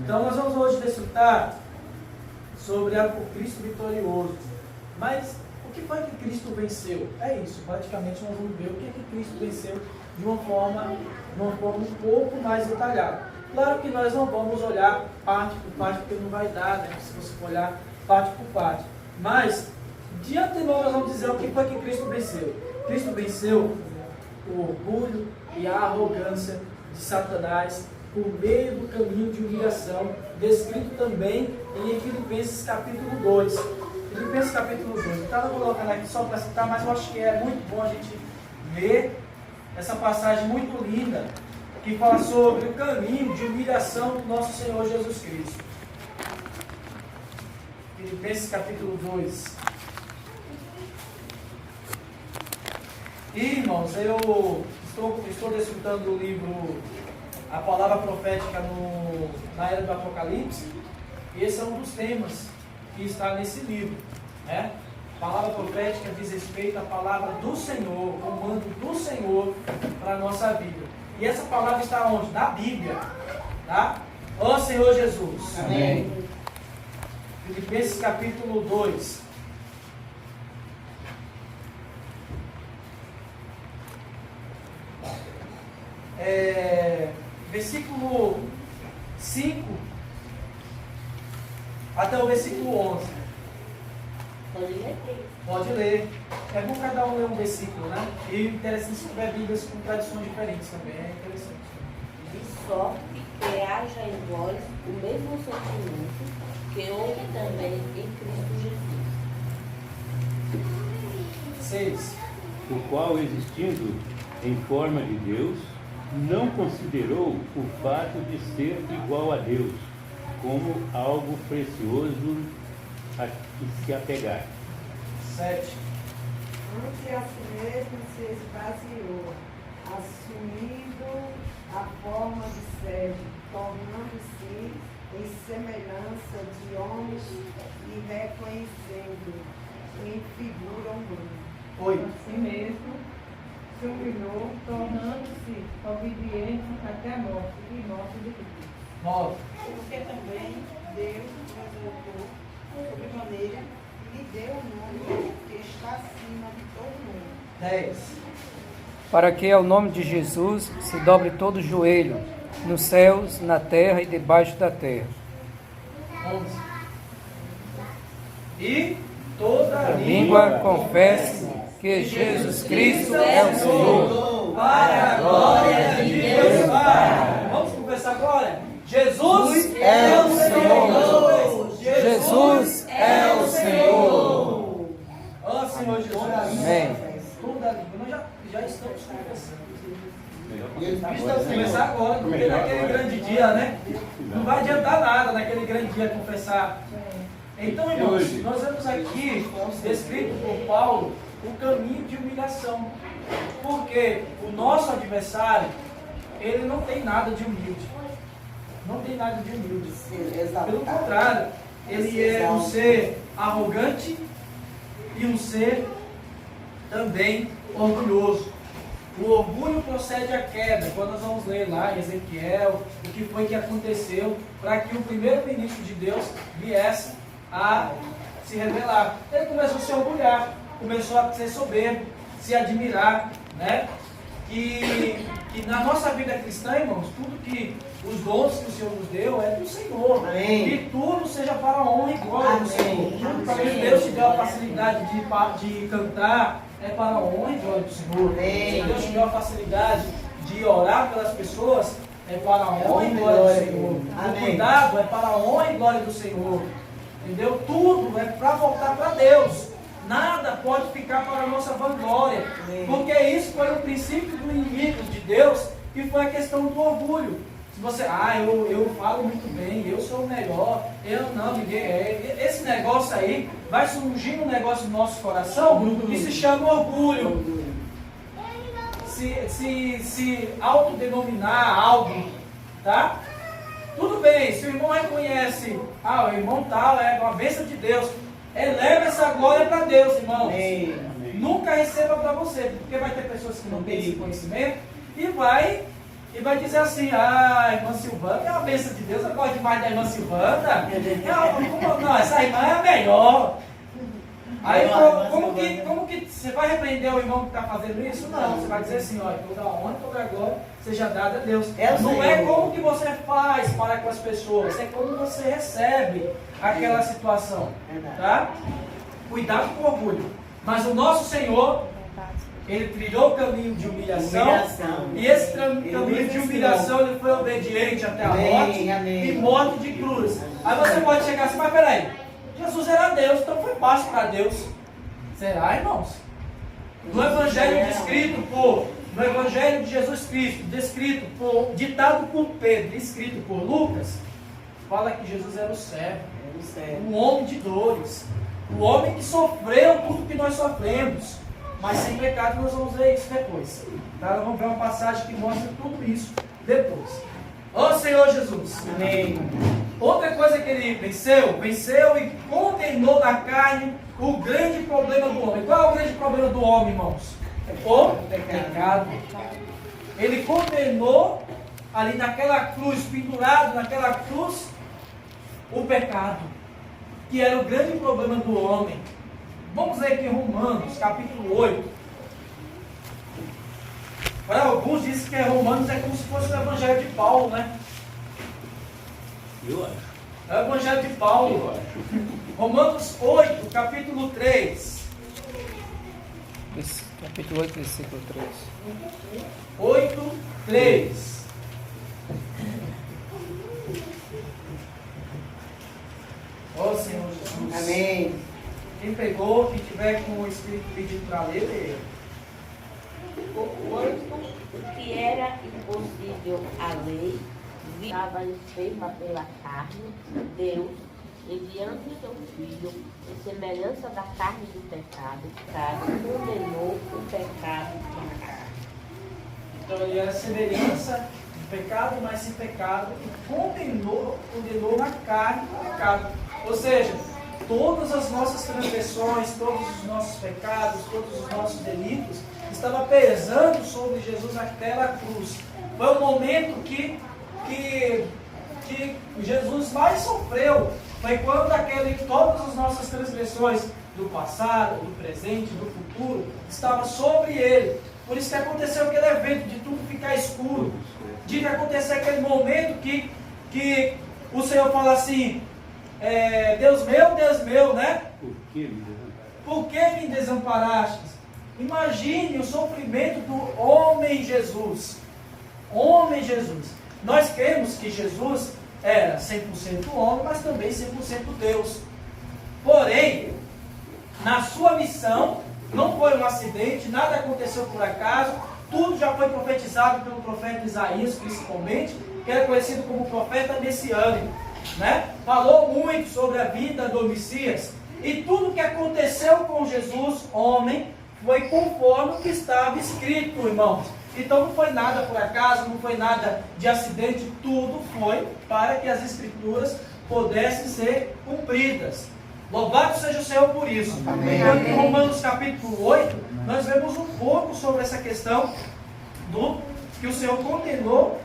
Então nós vamos hoje desfrutar sobre o Cristo vitorioso. Mas o que foi que Cristo venceu? É isso, praticamente nós vamos ver o que Cristo venceu de uma forma um pouco mais detalhada. Claro que nós não vamos olhar parte por parte, porque não vai dar, né? Se você for olhar parte por parte. Mas, de antemão, nós vamos dizer o que foi que Cristo venceu. Cristo venceu o orgulho e a arrogância de Satanás por meio do caminho de humilhação, descrito também em Filipenses capítulo 2. Filipenses capítulo 2. Eu estava colocando aqui só para citar, mas eu acho que é muito bom a gente ver essa passagem muito linda, que fala sobre o caminho de humilhação do nosso Senhor Jesus Cristo. Filipenses capítulo 2. E, irmãos, eu estou desfrutando do livro A Palavra Profética na Era do Apocalipse. E esse é um dos temas que está nesse livro, né? A palavra profética diz respeito à palavra do Senhor, o comando do Senhor para a nossa vida. E essa palavra está onde? Na Bíblia, tá? Ó Senhor Jesus. Amém. Filipenses capítulo 2. Versículo 5 até o versículo 11. Pode ler? Pode ler. É bom cada um ler um versículo, né? E interessante se tiver Bíblias com tradições diferentes também. É interessante. De sorte que haja em vós o mesmo sentimento que houve também em Cristo Jesus. 6. O qual, existindo em forma de Deus, não considerou o fato de ser igual a Deus como algo precioso a que se apegar. 7. Antes a si mesmo se esvaziou, assumindo a forma de servo, tornando-se em semelhança de homens e reconhecendo em figura humana. 8. Assim mesmo, se humilhou, tornando-se obediente até a morte, e morte de Cristo. 9. Porque também Deus nos exaltou sobremaneira e lhe deu um nome que está acima de todo nome. 10. Para que ao nome de Jesus se dobre todo o joelho, nos céus, na terra e debaixo da terra. 11. E toda A língua confesse que Jesus Cristo é o Senhor. para a glória de Deus Pai. Vamos conversar agora? Jesus é o Senhor. Jesus é o Senhor. Ó Senhor Jesus. Amém. Toda a língua. Nós já estamos confessando. Estamos começar agora, porque naquele grande dia, né? Não vai adiantar nada naquele grande dia confessar. Então, irmãos, nós vemos aqui descrito por Paulo o caminho de humilhação. Porque o nosso adversário, ele não tem nada de humilde. Não tem nada de humilde. Pelo contrário, ele é um ser arrogante e um ser também orgulhoso. O orgulho procede à queda. Quando nós vamos ler lá em Ezequiel, o que foi que aconteceu para que o primeiro-ministro de Deus viesse a se revelar. Ele começou a se orgulhar, começou a ser soberbo, se admirar, né? Que na nossa vida cristã, irmãos, tudo que os dons que o Senhor nos deu é do Senhor. Amém. E tudo seja para a honra e glória do Senhor. Para que Deus te deu a facilidade de cantar, é para a honra e glória do Senhor. Se Deus te deu a facilidade de orar pelas pessoas, é para a honra e glória do Senhor. O cuidado é para a honra e glória do Senhor. Entendeu? Tudo é para voltar para Deus. Nada pode ficar para a nossa vanglória. Porque isso foi o princípio do inimigo de Deus, que foi a questão do orgulho. Se você, eu falo muito bem, eu sou o melhor, eu não, ninguém é. Esse negócio aí vai surgir um negócio no nosso coração que se chama orgulho. Se autodenominar algo, tá? Tudo bem, se o irmão reconhece, o irmão tal é uma bênção de Deus, eleva essa glória para Deus, irmãos. Nunca receba para você, porque vai ter pessoas que não têm esse conhecimento e vai e vai dizer assim, a irmã Silvana é uma bênção de Deus, eu gosto demais da irmã Silvana. Não, essa irmã é a melhor. Aí, como que você vai repreender o irmão que está fazendo isso? Não, você vai dizer assim, olha, toda honra, toda glória seja dada a Deus. Não é como que você faz para com as pessoas, é como você recebe aquela situação. Tá? Cuidado com o orgulho. Mas o nosso Senhor, Ele trilhou o caminho de humilhação. E esse caminho de humilhação, Ele foi obediente até a morte e morte de cruz. Aí você pode chegar assim, mas peraí, Jesus era Deus, então foi fácil para Deus. Será, irmãos? No Evangelho no Evangelho de Jesus Cristo, ditado por Pedro, escrito por Lucas, fala que Jesus era o servo, um homem de dores, o homem que sofreu tudo que nós sofremos, mas sem pecado. Nós vamos ver isso depois. Tá? Nós vamos ver uma passagem que mostra tudo isso depois. Ó Senhor Jesus. Amém. Outra coisa que ele venceu e condenou na carne o grande problema do homem. Qual é o grande problema do homem, irmãos? O pecado. Ele condenou ali naquela cruz, pendurado naquela cruz, o pecado, que era o grande problema do homem. Vamos ler aqui em Romanos, capítulo 8. Para alguns dizem que Romanos é como se fosse o Evangelho de Paulo, né? Eu acho. É o Evangelho de Paulo. Romanos 8, capítulo 3. Capítulo 8, versículo 3. 8, 3. Ó Senhor Jesus. Amém. Quem pegou, quem tiver com o Espírito pedido para ler, lê. Quanto que era impossível a lei, estava enferma pela carne, Deus, enviando seu Filho, em semelhança da carne do pecado, condenou o pecado na carne. Então ele era semelhança do pecado, mas sem pecado, e condenou na carne o pecado. Ou seja, todas as nossas transgressões, todos os nossos pecados, todos os nossos delitos, estavam pesando sobre Jesus naquela cruz. Foi o momento que Jesus mais sofreu. Foi quando todas as nossas transgressões do passado, do presente, do futuro, estavam sobre ele. Por isso que aconteceu aquele evento de tudo ficar escuro. De que acontecer aquele momento que o Senhor fala assim, Deus meu, né? Por que me desamparaste? Imagine o sofrimento do homem Jesus. Homem Jesus. Nós cremos que Jesus era 100% homem, mas também 100% Deus. Porém, na sua missão, não foi um acidente, nada aconteceu por acaso, tudo já foi profetizado pelo profeta Isaías, principalmente, que era conhecido como profeta messiânico, né? Falou muito sobre a vida do Messias, e tudo que aconteceu com Jesus, homem, foi conforme o que estava escrito, irmãos. Então não foi nada por acaso, não foi nada de acidente, tudo foi para que as Escrituras pudessem ser cumpridas. Louvado seja o Senhor por isso. Amém. Então, em Romanos capítulo 8, nós vemos um pouco sobre essa questão do que o Senhor condenou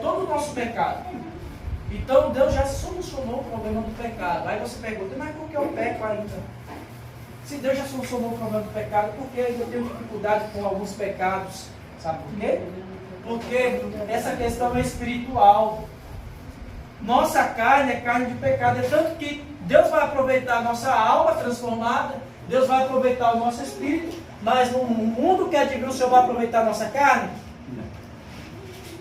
todo o nosso pecado. Então Deus já solucionou o problema do pecado. Aí você pergunta, mas por que eu peco ainda? Se Deus já solucionou o problema do pecado, por que eu tenho dificuldade com alguns pecados? Sabe por quê? Porque essa questão é espiritual. Nossa carne é carne de pecado. É tanto que Deus vai aproveitar a nossa alma transformada, Deus vai aproveitar o nosso espírito, mas no mundo que advir, o Senhor vai aproveitar a nossa carne?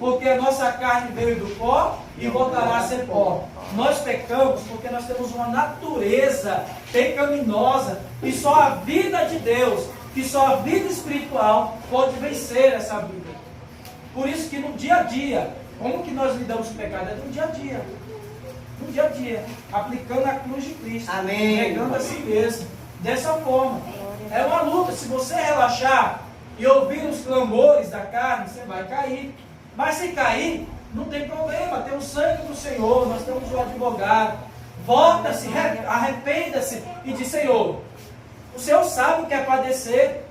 Porque a nossa carne veio do pó e voltará a ser pó. Nós pecamos porque nós temos uma natureza pecaminosa e só a vida de Deus, que só a vida espiritual pode vencer essa vida. Por isso que no dia a dia, como que nós lidamos com o pecado? É no dia a dia. No dia a dia, aplicando a cruz de Cristo. Amém. Negando a si mesmo. Dessa forma. É uma luta. Se você relaxar e ouvir os clamores da carne, você vai cair. Mas se cair, não tem problema, tem o sangue do Senhor, nós temos o advogado. Volta-se, arrependa-se e diz, Senhor, o Senhor sabe o que é padecer.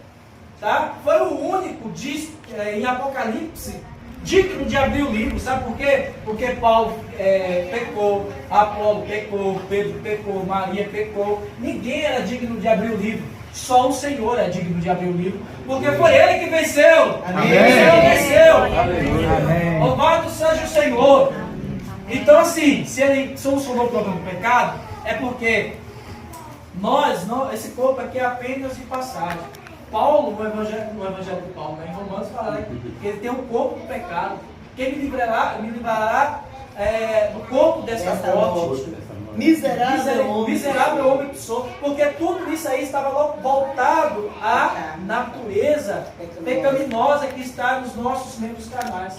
tá? Foi o único, diz em Apocalipse, digno de abrir o livro. Sabe por quê? Porque Paulo pecou, Apolo pecou, Pedro pecou, Maria pecou. Ninguém era digno de abrir o livro. Só o Senhor é digno de abrir o livro, porque foi Ele que venceu. Amém. O Senhor venceu. Amém. Louvado seja o Senhor. Então, assim, se Ele solucionou o problema do pecado, é porque esse corpo aqui é apenas de passagem. Paulo, no Evangelho de Paulo, em Romanos, fala que ele tem um corpo do pecado. Quem me livrará do corpo dessa morte. Miserável homem que sou. Porque tudo isso aí estava voltado à natureza pecaminosa que está nos nossos membros carnais.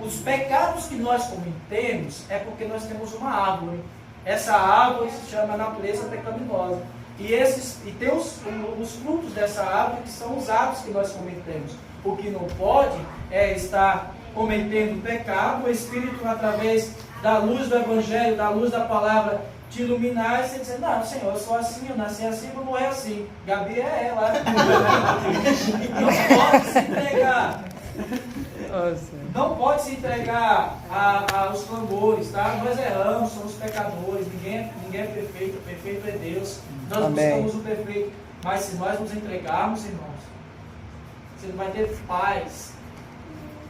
Os pecados que nós cometemos é porque nós temos uma árvore. Essa árvore se chama natureza pecaminosa. E tem os frutos dessa árvore que são os atos que nós cometemos. O que não pode é estar cometendo pecado, o Espírito, através da luz do Evangelho, da luz da palavra, te iluminar e você dizer, não, Senhor, eu sou assim, eu nasci assim, vou morrer assim. Gabi é ela. Não pode se entregar. Não pode se entregar aos clamores, tá? Nós erramos, somos pecadores, ninguém é perfeito, o perfeito é Deus. Nós buscamos o perfeito, mas se nós nos entregarmos, irmãos, você vai ter paz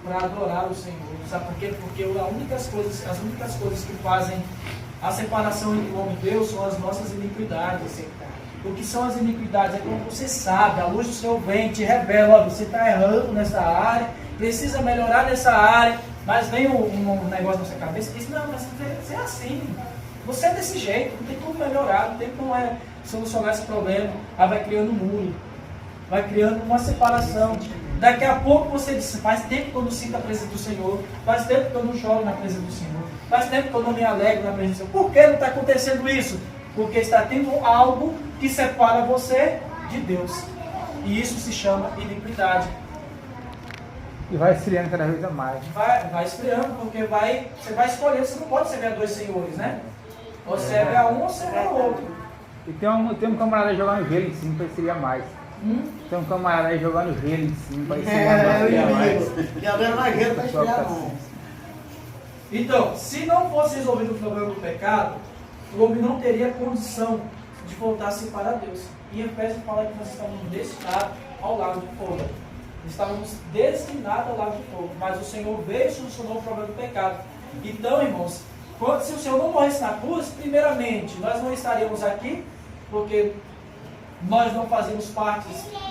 para adorar o Senhor. Sabe por quê? Porque as únicas coisas que fazem a separação entre o homem e Deus são as nossas iniquidades. O que são as iniquidades? É quando você sabe, a luz do seu vem te revela, você está errando nessa área, precisa melhorar nessa área, mas vem um negócio na sua cabeça e diz, não, mas você é assim, você é desse jeito, não tem como melhorar, não tem como solucionar esse problema. Aí vai criando um muro, vai criando uma separação. Daqui a pouco você diz, faz tempo que eu não sinto a presença do Senhor, faz tempo que eu não choro na presença do Senhor, faz tempo que eu não me alegro na presença do Senhor. Por que não está acontecendo isso? Porque está tendo algo que separa você de Deus. E isso se chama iniquidade. E vai esfriando cada vez mais. Vai esfriando, porque você vai escolher, você não pode servir a dois senhores, né? Ou serve a um ou serve a outro. E tem um camarada jogando gelo em cima para esfriar mais. Tem um camarada aí jogando gelo em cima para esfriar mais. Jogando mais gelo para esfriar mais. Então, se não fosse resolvido o problema do pecado, o homem não teria condição de voltar a se separar a Deus. E Efésios fala que nós estamos destinados ao lago de fogo. Estávamos destinados ao lago de fogo. Mas o Senhor veio e solucionou o problema do pecado. Então, irmãos, se o Senhor não morresse na cruz, primeiramente, nós não estaríamos aqui, porque nós não fazíamos parte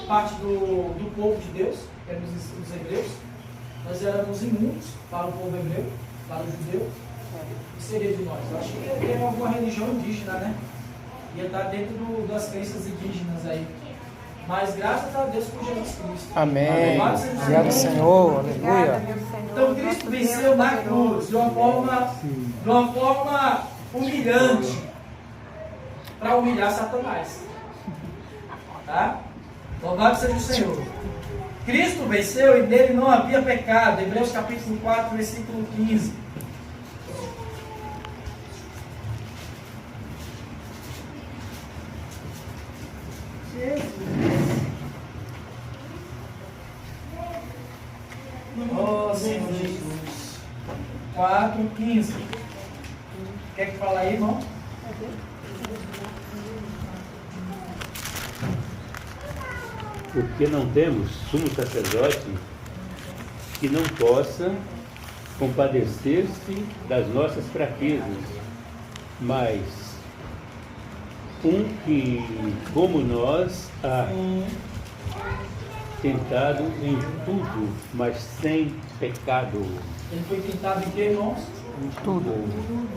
do povo de Deus, que éramos os hebreus. Nós éramos imundos para o povo hebreu, para o judeu. O que seria de nós? Eu acho que ia ter alguma religião indígena, né? Ia estar dentro das crenças indígenas aí. Mas graças a Deus por Jesus Cristo. Amém. Obrigado, Senhor. Aleluia. Então Cristo venceu na cruz de uma forma humilhante para humilhar Satanás. Tá? Louvado seja o Senhor. Cristo venceu e nele não havia pecado. Hebreus capítulo 4, versículo 15. Oh, Senhor Jesus. 4:15. Quer que fala aí, irmão? Porque não temos sumo sacerdote que não possa compadecer-se das nossas fraquezas, mas um que, como nós, há tentado em tudo, mas sem pecado. Ele foi tentado em que, irmãos? Em tudo.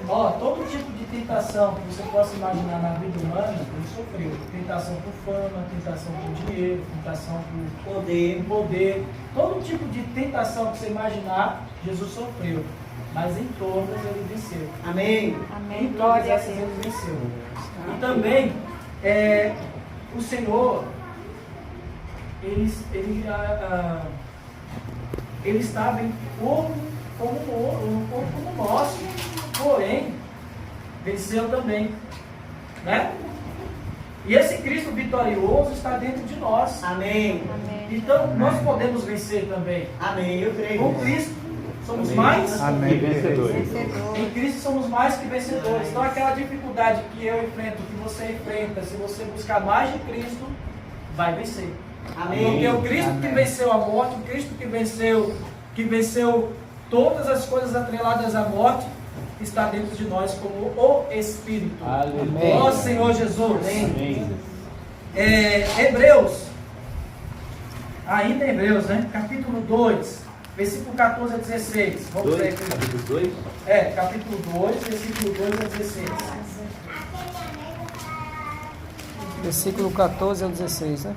Ó, todo tipo de tentação que você possa imaginar na vida humana, ele sofreu. Tentação por fama, tentação por dinheiro, tentação por poder. Todo tipo de tentação que você imaginar, Jesus sofreu. Mas em todas ele venceu. Amém. Em todas essas ele venceu. E também, o Senhor, ele estava em corpo como nosso, porém, venceu também, né? E esse Cristo vitorioso está dentro de nós. Amém. Então nós podemos vencer também. Amém. Eu creio. Com Cristo somos Amém. mais Amém. Vencedores. Em Cristo somos mais que vencedores. Então aquela dificuldade que eu enfrento, que você enfrenta, se você buscar mais de Cristo, vai vencer. Amém. Porque o Cristo que Amém. venceu a morte, o Cristo que venceu todas as coisas atreladas à morte, está dentro de nós como o Espírito. Aleluia. Ó Senhor Jesus. Amém. Hebreus, ainda em Hebreus, né? Capítulo 2, versículo 14 a 16. Vamos ver 2, aqui. capítulo 2. Capítulo 2, versículo 2 a 16. Versículo 14 ao 16, né?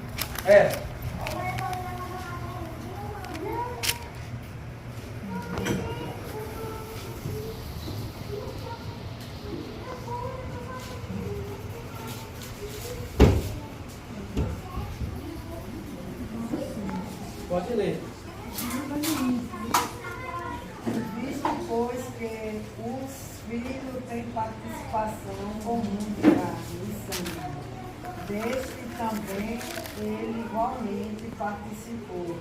Pode ler. Visto, pois, que os filhos têm participação comum de carne e sangue, deste também ele igualmente participou,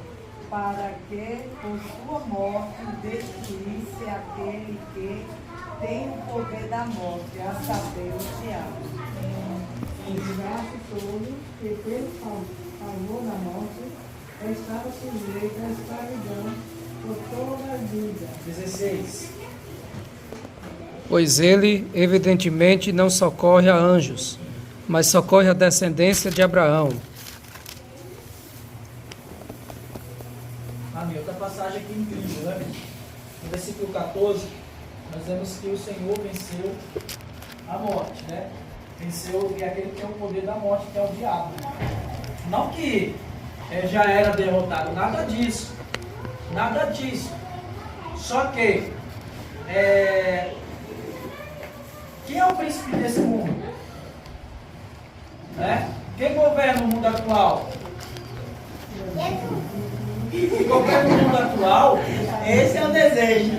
para que, por sua morte, destruísse aquele que tem o poder da morte, a saber, o diabo. Livrasse todos que, pelo favor da morte, estava sujeito à escravidão por toda a vida. 16. Pois ele, evidentemente, não socorre a anjos, mas socorre a descendência de Abraão. Amém. Outra passagem aqui incrível, né? No versículo 14, nós vemos que o Senhor venceu a morte, né? Venceu aquele que tem o poder da morte, que é o diabo. Não que já era derrotado, nada disso. Nada disso. Só que, quem é o príncipe desse mundo? Né? Quem governa o mundo atual? Quem governa o mundo atual? Esse é o desejo.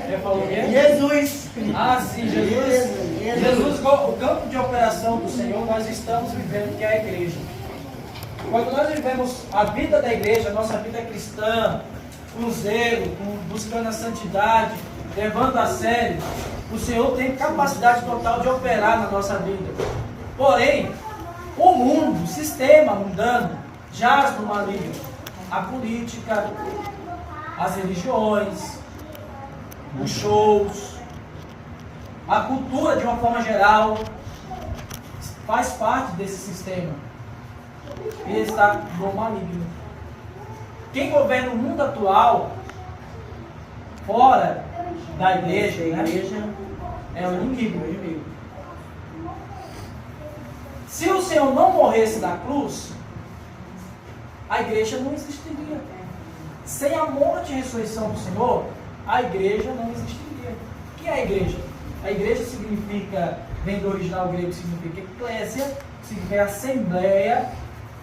Já falou o quê? Jesus. Ah, sim, Jesus. Jesus, o campo de operação do Senhor, nós estamos vivendo, que é a igreja. Quando nós vivemos a vida da igreja, a nossa vida cristã, com zelo, buscando a santidade, levando a sério, o Senhor tem capacidade total de operar na nossa vida. Porém, o mundo, o sistema mundano, jaz no maligno. A política, as religiões, os shows, a cultura de uma forma geral, faz parte desse sistema. Ele está no maligno. Quem governa o mundo atual, fora da igreja, é o inimigo. Se o Senhor não morresse na cruz, a igreja não existiria. Sem a morte e ressurreição do Senhor, a igreja não existiria. O que é a igreja? A igreja significa, vem do original grego, significa eclésia, significa assembleia,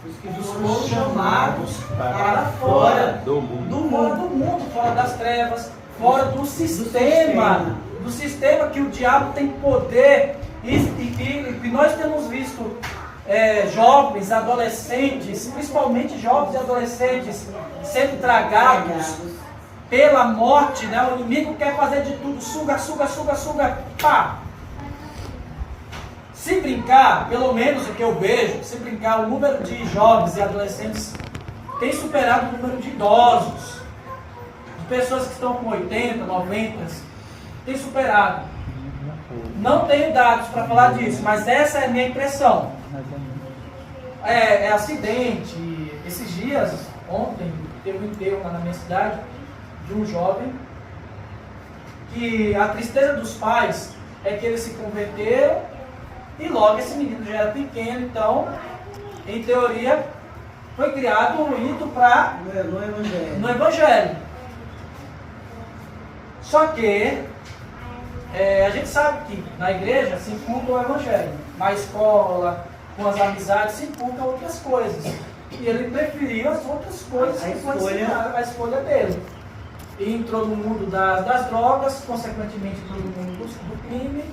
dos foram chamados para fora do mundo. Fora do mundo, fora das trevas, fora do sistema que o diabo tem poder. E nós temos visto jovens, adolescentes, principalmente jovens e adolescentes, sendo tragados pela morte, né? O inimigo quer fazer de tudo, suga, pá! Se brincar, pelo menos o que eu vejo, se brincar, o número de jovens e adolescentes tem superado o número de idosos, de pessoas que estão com 80, 90, tem superado. Não tenho dados para falar disso, mas essa é a minha impressão. Acidente. Esses dias, ontem, teve um enterro lá na minha cidade de um jovem que a tristeza dos pais é que eles se converteram e logo esse menino já era pequeno, então, em teoria, foi criado um rito para no Evangelho. Só que a gente sabe que na igreja se inculca o Evangelho, na escola, com as amizades, se inculca outras coisas. E ele preferiu as outras coisas que influenciaram a escolha dele. E entrou no mundo das drogas, consequentemente entrou no mundo do crime.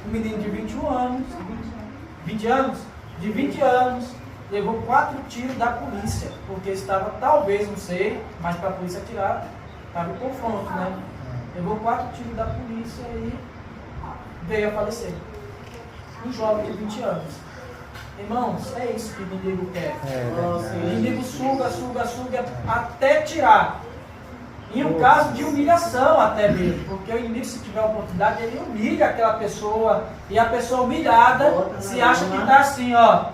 Um menino de 20 anos, de 20 anos, levou 4 tiros da polícia, porque estava, talvez, não sei, mas para a polícia atirar, estava em confronto, né? Levou 4 tiros da polícia e veio a falecer. Um jovem de 20 anos. Irmãos, é isso que o inimigo quer. O inimigo suga até tirar. Em um caso de humilhação até mesmo, porque o inimigo, se tiver oportunidade, ele humilha aquela pessoa, e a pessoa humilhada se acha que está assim, ó.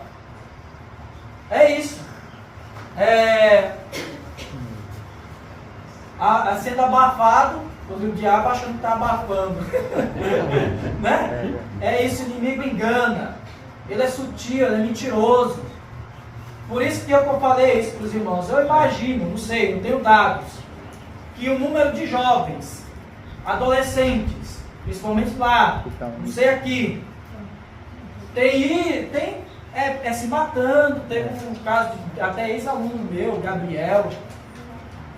É isso. Sendo abafado, o diabo achando que está abafando. Né? É isso, o inimigo engana. Ele é sutil, ele é mentiroso. Por isso que eu falei isso para os irmãos. Eu imagino, não sei, não tenho dados, que o número de jovens, adolescentes, principalmente lá, não sei aqui, tem se matando. Teve um caso de até ex-aluno meu, Gabriel,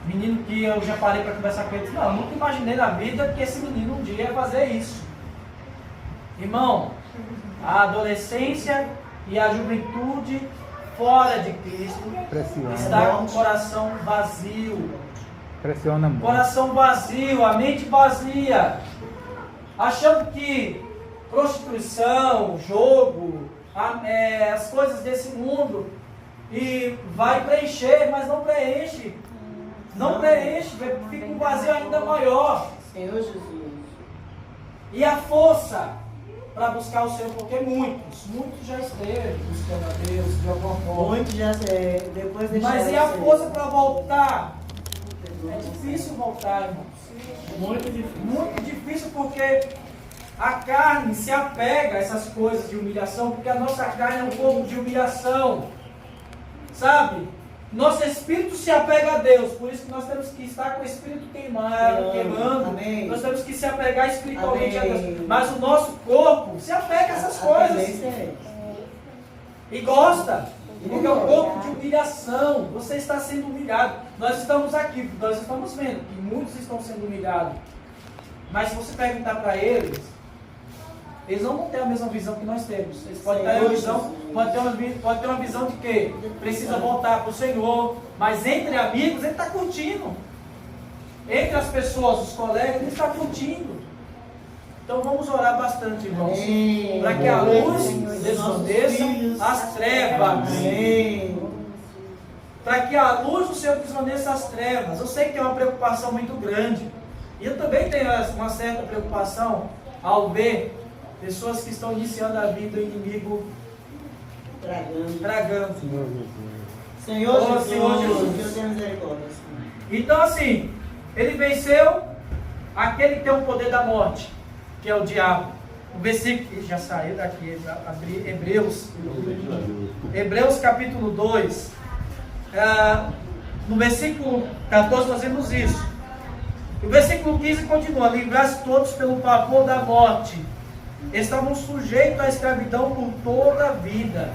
menino que eu já parei para conversar com ele. Não, eu nunca imaginei na vida que esse menino um dia ia fazer isso. Irmão, a adolescência e a juventude fora de Cristo está com o coração vazio. Pressiona muito. Coração vazio, a mente vazia, achando que prostituição, jogo, as coisas desse mundo e vai preencher, mas não preenche. Não preenche, fica um vazio ainda maior. Senhor Jesus. E a força para buscar o Senhor, porque muitos já esteve buscando a Deus de alguma forma. Muitos já depois deixaram. Mas e a força para voltar? É difícil voltar, irmãos. Muito difícil, porque a carne se apega a essas coisas de humilhação, porque a nossa carne é um povo de humilhação. Sabe? Nosso espírito se apega a Deus, por isso que nós temos que estar com o espírito queimando. Amém. Nós temos que se apegar espiritualmente Amém. a Deus. Mas o nosso corpo se apega a essas coisas. E gosta. Porque é um corpo de humilhação. Você está sendo humilhado. Nós estamos aqui, nós estamos vendo que muitos estão sendo humilhados. Mas se você perguntar para eles, eles não vão ter a mesma visão que nós temos. Eles podem ter uma visão de que precisa voltar para o Senhor. Mas entre amigos, ele está curtindo. Entre as pessoas, os colegas, ele está curtindo. Então vamos orar bastante, irmãos, para que a luz desvaneça as trevas. Para que a luz do Senhor desvaneça as trevas. Eu sei que é uma preocupação muito grande. E eu também tenho uma certa preocupação ao ver pessoas que estão iniciando a vida, o inimigo tragando. Senhor Jesus, Deus tem misericórdia. Então assim, ele venceu aquele que tem o poder da morte, que é o diabo. O versículo, já saiu daqui, abri Hebreus capítulo 2, no versículo 14 nós vemos isso. O versículo 15 continua: livrar-se todos pelo pavor da morte, estavam sujeitos à escravidão por toda a vida.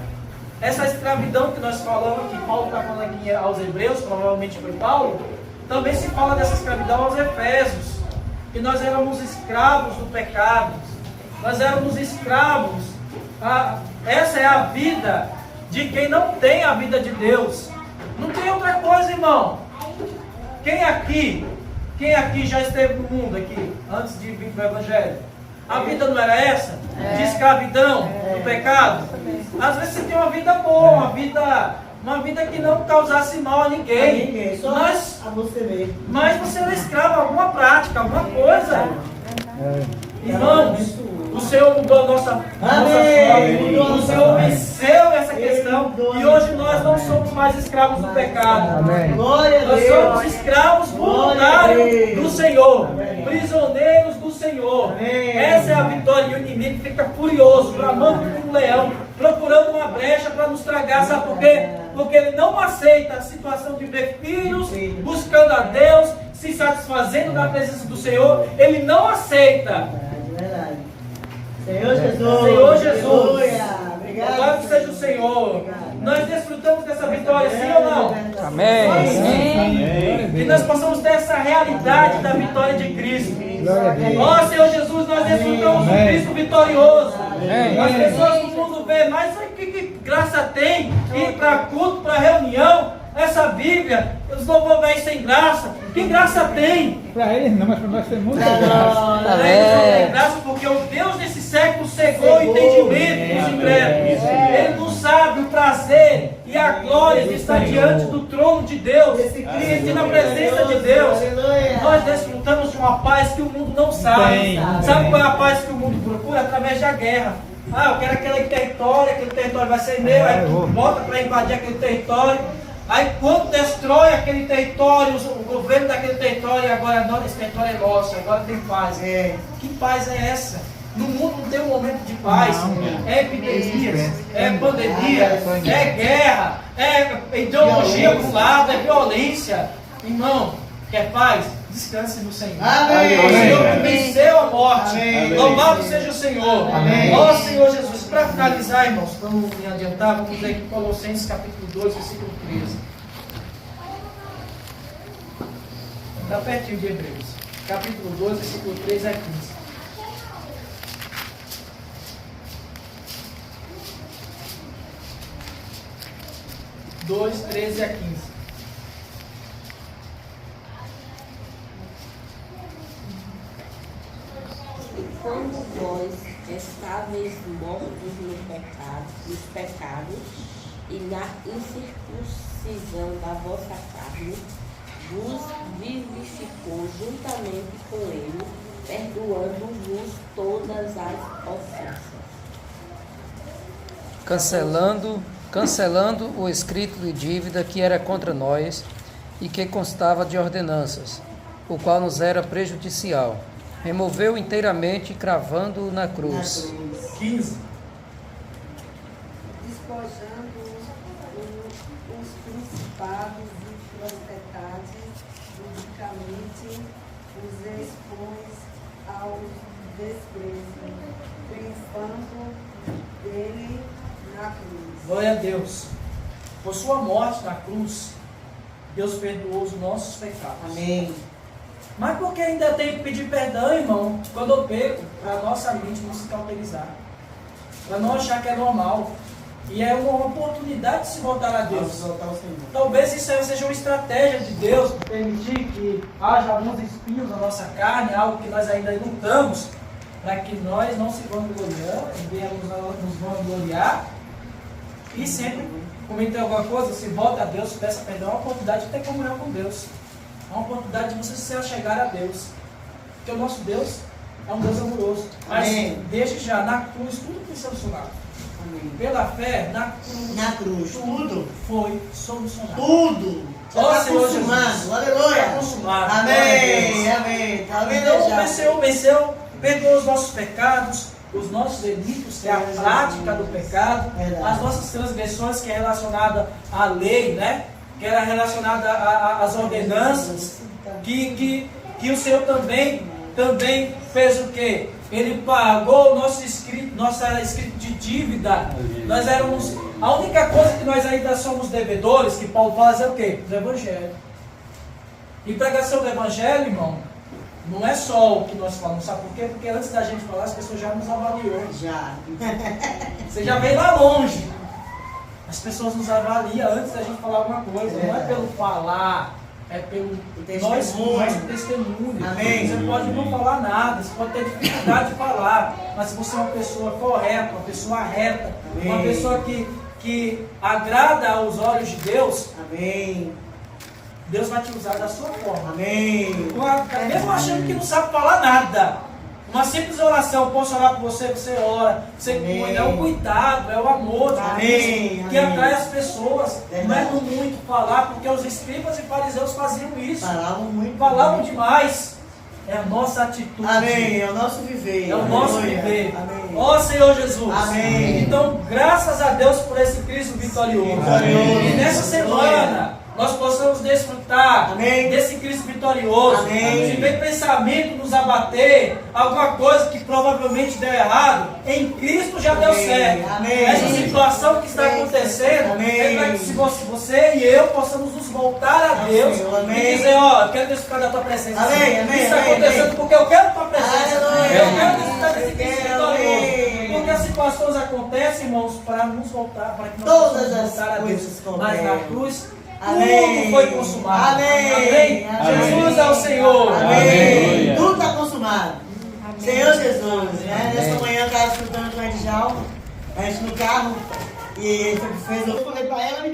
Essa escravidão que nós falamos, que Paulo está falando aqui aos Hebreus, provavelmente foi Paulo, também se fala dessa escravidão aos Efésios, que nós éramos escravos do pecado, nós éramos escravos. Essa é a vida de quem não tem a vida de Deus. Não tem outra coisa, irmão. Quem aqui já esteve no mundo aqui, antes de vir para o Evangelho? A vida não era essa? De escravidão, do pecado? Às vezes você tem uma vida boa, uma vida que não causasse mal a ninguém. Mas você era escravo a alguma prática, alguma coisa. Irmãos, o Senhor mudou a nossa sorte. O Senhor venceu essa questão. E hoje nós não somos mais escravos do pecado. Nós somos escravos voluntários do Senhor. Prisioneiros do Senhor. Essa é a vitória. E o inimigo fica furioso, bramando como um leão, procurando uma brecha para nos tragar. Sabe por quê? Porque ele não aceita a situação de ver filhos buscando a Deus, se satisfazendo na presença do Senhor. Ele não aceita. Senhor Jesus. Senhor Jesus. Obrigado. Louvado seja o Senhor. Nós desfrutamos dessa vitória, sim ou não? Amém. Que nós possamos ter essa realidade da vitória de Cristo. Ó Senhor Jesus, nós desfrutamos do Cristo vitorioso. As pessoas no mundo veem, mas graça tem ir para culto, para reunião? Essa Bíblia, os louvores sem graça. Que graça tem? Para eles não, mas para nós temos muito. Eles não têm graça porque o Deus desse século cegou o entendimento dos incrédulos. Ele não sabe o prazer e a glória de estar diante do trono de Deus, e na presença de Deus. Nós desfrutamos de uma paz que o mundo não sabe. Sabe qual é a paz que o mundo procura? Através da guerra. Eu quero aquele território vai ser meu, aí tu bota para invadir aquele território. Aí quando destrói aquele território, o governo daquele território, agora não, esse território é nosso, agora tem paz. Que paz é essa? No mundo não tem um momento de paz. É epidemias, é pandemia, é guerra, é ideologia para um lado, é violência. Irmão, quer paz? Descanse no Senhor. Amém. O Senhor que venceu a morte. Louvado seja o Senhor. Ó Senhor Jesus. Para finalizar, irmãos, vamos me adiantar, vamos ler aqui Colossenses capítulo 2, versículo 13. Está pertinho de Hebreus. Capítulo 2, versículo 13 a 15. Dois, 13 a 15. E quando vós estáveis mortos nos pecados e na incircuncisão da vossa carne, vos vivificou juntamente com ele, perdoando-vos todas as ofensas. Cancelando o escrito de dívida que era contra nós e que constava de ordenanças, o qual nos era prejudicial. Removeu inteiramente, cravando-o na cruz. 15. Despojando os principados e potestades, publicamente os expôs ao desprezo, triunfando dele na cruz. Glória a Deus. Por sua morte na cruz, Deus perdoou os nossos pecados. Amém. Mas porque ainda tem que pedir perdão, irmão, quando eu peco, para a nossa mente não se cauterizar, para não achar que é normal. E é uma oportunidade de se voltar a Deus. Talvez isso aí seja uma estratégia de Deus, permitir que haja alguns espinhos na nossa carne, algo que nós ainda lutamos, para que nós não se venhamos nos vangloriar e sempre cometer alguma coisa, se volta a Deus, peça perdão, é uma oportunidade de ter comunhão com Deus. É uma oportunidade de você se achegar a Deus. Porque o nosso Deus é um Deus amoroso. Mas desde já, na cruz, tudo foi solucionado. Amém. Pela fé, na cruz, tudo foi solucionado. Tudo. Ó Senhor Jesus. Aleluia. Está consumado. Amém. Amém. Então venceu, perdoou os nossos pecados, os nossos delitos, que é a prática do pecado, as nossas transgressões, que é relacionada à lei, né? Que era relacionada às ordenanças, que o Senhor também fez o quê? Ele pagou o nossa escrito de dívida. Nós éramos, a única coisa que nós ainda somos devedores, que Paulo fala, é o quê? Do Evangelho. E pregação do Evangelho, irmão, não é só o que nós falamos, sabe por quê? Porque antes da gente falar, as pessoas já nos avaliou. Já. Você já veio lá longe. As pessoas nos avaliam antes da gente falar alguma coisa. Não é pelo falar, é pelo nosso testemunho. Amém. Você pode não falar nada, você pode ter dificuldade de falar, mas se você é uma pessoa correta, uma pessoa reta, amém, uma pessoa que agrada aos olhos de Deus, amém, Deus vai te usar da sua forma. Amém. Mesmo achando que não sabe falar nada. Uma simples oração, posso orar por você, você ora, você cuida, é o cuidado, é o amor de Deus que atrai as pessoas. Não é no muito falar, porque os escribas e fariseus faziam isso. Falavam demais. É a nossa atitude. Amém. É o nosso viver. É o nosso viver. Ó Senhor Jesus. Amém. Então, graças a Deus por esse Cristo vitorioso. Amém. E nessa semana nós possamos desfrutar, amém, desse Cristo vitorioso. Amém. Se vem pensamento nos abater, alguma coisa que provavelmente deu errado, em Cristo já deu certo. Amém. Essa situação que está acontecendo é para que se você e eu possamos nos voltar a Deus, amém, e dizer, eu quero desfrutar da tua presença. Amém. Amém. Isso está acontecendo porque eu quero a tua presença. Eu quero desfrutar desse Cristo vitorioso. Porque as situações acontecem promessa, irmãos, para nos voltar, para que nós Todas possamos as voltar a Deus. coisas Mas na cooperam. cruz, Amém. tudo foi consumado. Amém. Jesus é o Senhor. Amém. Aleluia. Tudo está consumado. Senhor Jesus, né? Amém. Nessa manhã eu estava escutando com a Edjalma, a gente no carro, e ele fez, eu falei para ela, me deu